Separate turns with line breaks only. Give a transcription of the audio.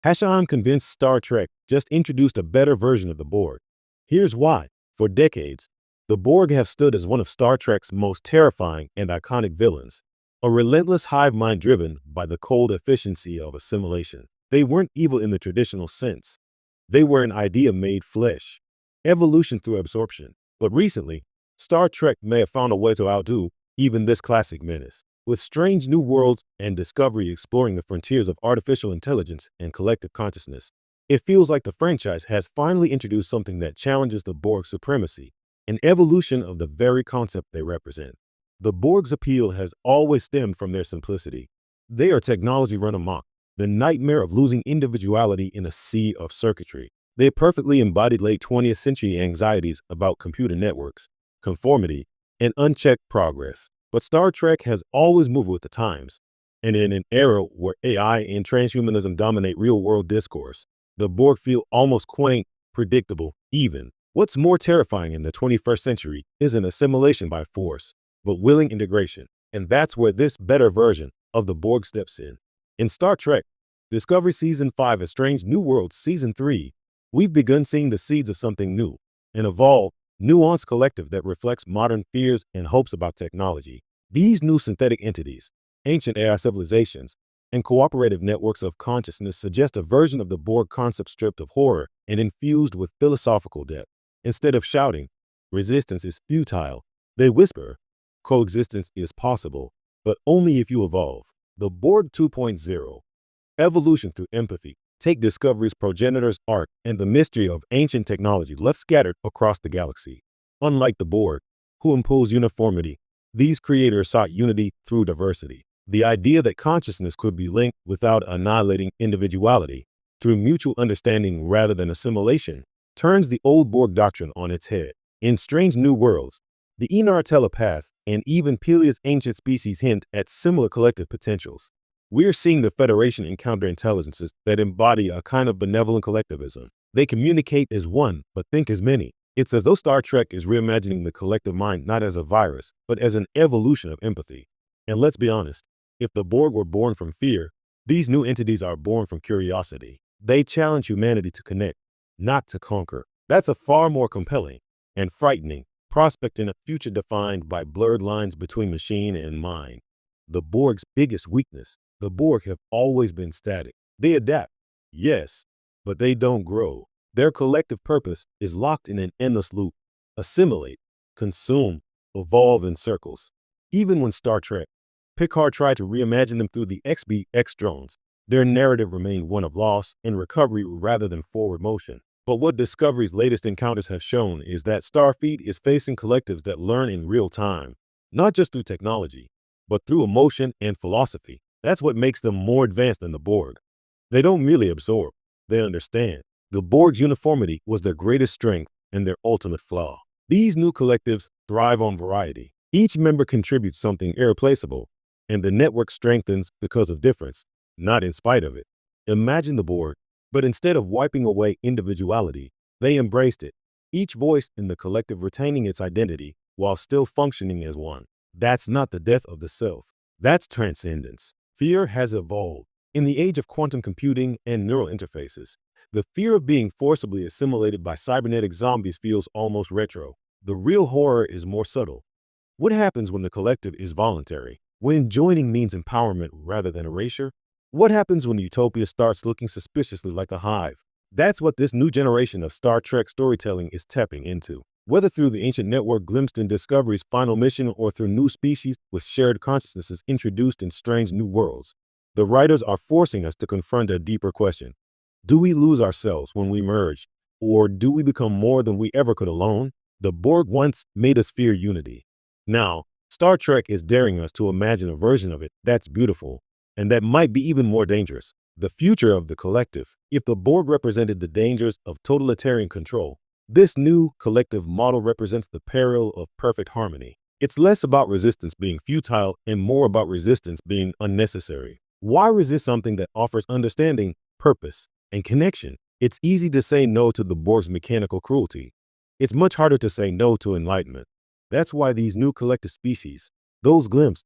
Hashan convinced Star Trek just introduced a better version of the Borg. Here's why. For decades, the Borg have stood as one of Star Trek's most terrifying and iconic villains, a relentless hive mind driven by the cold efficiency of assimilation. They weren't evil in the traditional sense. They were an idea made flesh, evolution through absorption. But recently, Star Trek may have found a way to outdo even this classic menace. With strange new worlds and Discovery exploring the frontiers of artificial intelligence and collective consciousness, it feels like the franchise has finally introduced something that challenges the Borg's supremacy, an evolution of the very concept they represent. The Borg's appeal has always stemmed from their simplicity. They are technology run amok, the nightmare of losing individuality in a sea of circuitry. They perfectly embodied late 20th century anxieties about computer networks, conformity, and unchecked progress. But Star Trek has always moved with the times, and in an era where AI and transhumanism dominate real-world discourse, the Borg feel almost quaint, predictable, even. What's more terrifying in the 21st century isn't assimilation by force, but willing integration, and that's where this better version of the Borg steps in. In Star Trek Discovery Season 5 A Strange New Worlds Season 3, we've begun seeing the seeds of something new, an evolved, nuanced collective that reflects modern fears and hopes about technology. These new synthetic entities, ancient AI civilizations, and cooperative networks of consciousness suggest a version of the Borg concept stripped of horror and infused with philosophical depth. Instead of shouting, "Resistance is futile," they whisper, "Coexistence is possible, but only if you evolve." The Borg 2.0, evolution through empathy. Take Discovery's progenitor's arc and the mystery of ancient technology left scattered across the galaxy. Unlike the Borg, who impose uniformity, these creators sought unity through diversity. The idea that consciousness could be linked without annihilating individuality, through mutual understanding rather than assimilation, turns the old Borg doctrine on its head. In Strange New Worlds, the Enar telepaths and even Peleus' ancient species hint at similar collective potentials. We're seeing the Federation encounter intelligences that embody a kind of benevolent collectivism. They communicate as one, but think as many. It's as though Star Trek is reimagining the collective mind not as a virus, but as an evolution of empathy. And let's be honest, if the Borg were born from fear, these new entities are born from curiosity. They challenge humanity to connect, not to conquer. That's a far more compelling and frightening prospect in a future defined by blurred lines between machine and mind. The Borg's biggest weakness: the Borg have always been static. They adapt, yes, but they don't grow. Their collective purpose is locked in an endless loop: assimilate, consume, evolve in circles. Even when Star Trek Picard tried to reimagine them through the XBX drones, their narrative remained one of loss and recovery rather than forward motion. But what Discovery's latest encounters have shown is that Starfleet is facing collectives that learn in real time, not just through technology, but through emotion and philosophy. That's what makes them more advanced than the Borg. They don't merely absorb, they understand. The Borg's uniformity was their greatest strength and their ultimate flaw. These new collectives thrive on variety. Each member contributes something irreplaceable, and the network strengthens because of difference, not in spite of it. Imagine the Borg, but instead of wiping away individuality, they embraced it, each voice in the collective retaining its identity while still functioning as one. That's not the death of the self. That's transcendence. Fear has evolved. In the age of quantum computing and neural interfaces, the fear of being forcibly assimilated by cybernetic zombies feels almost retro. The real horror is more subtle. What happens when the collective is voluntary? When joining means empowerment rather than erasure? What happens when utopia starts looking suspiciously like a hive? That's what this new generation of Star Trek storytelling is tapping into. Whether through the ancient network glimpsed in Discovery's final mission or through new species with shared consciousnesses introduced in Strange New Worlds, the writers are forcing us to confront a deeper question. Do we lose ourselves when we merge, or do we become more than we ever could alone? The Borg once made us fear unity. Now, Star Trek is daring us to imagine a version of it that's beautiful, and that might be even more dangerous: the future of the collective. If the Borg represented the dangers of totalitarian control, this new collective model represents the peril of perfect harmony. It's less about resistance being futile and more about resistance being unnecessary. Why resist something that offers understanding, purpose, and connection? It's easy to say no to the Borg's mechanical cruelty. It's much harder to say no to enlightenment. That's why these new collective species, those glimpsed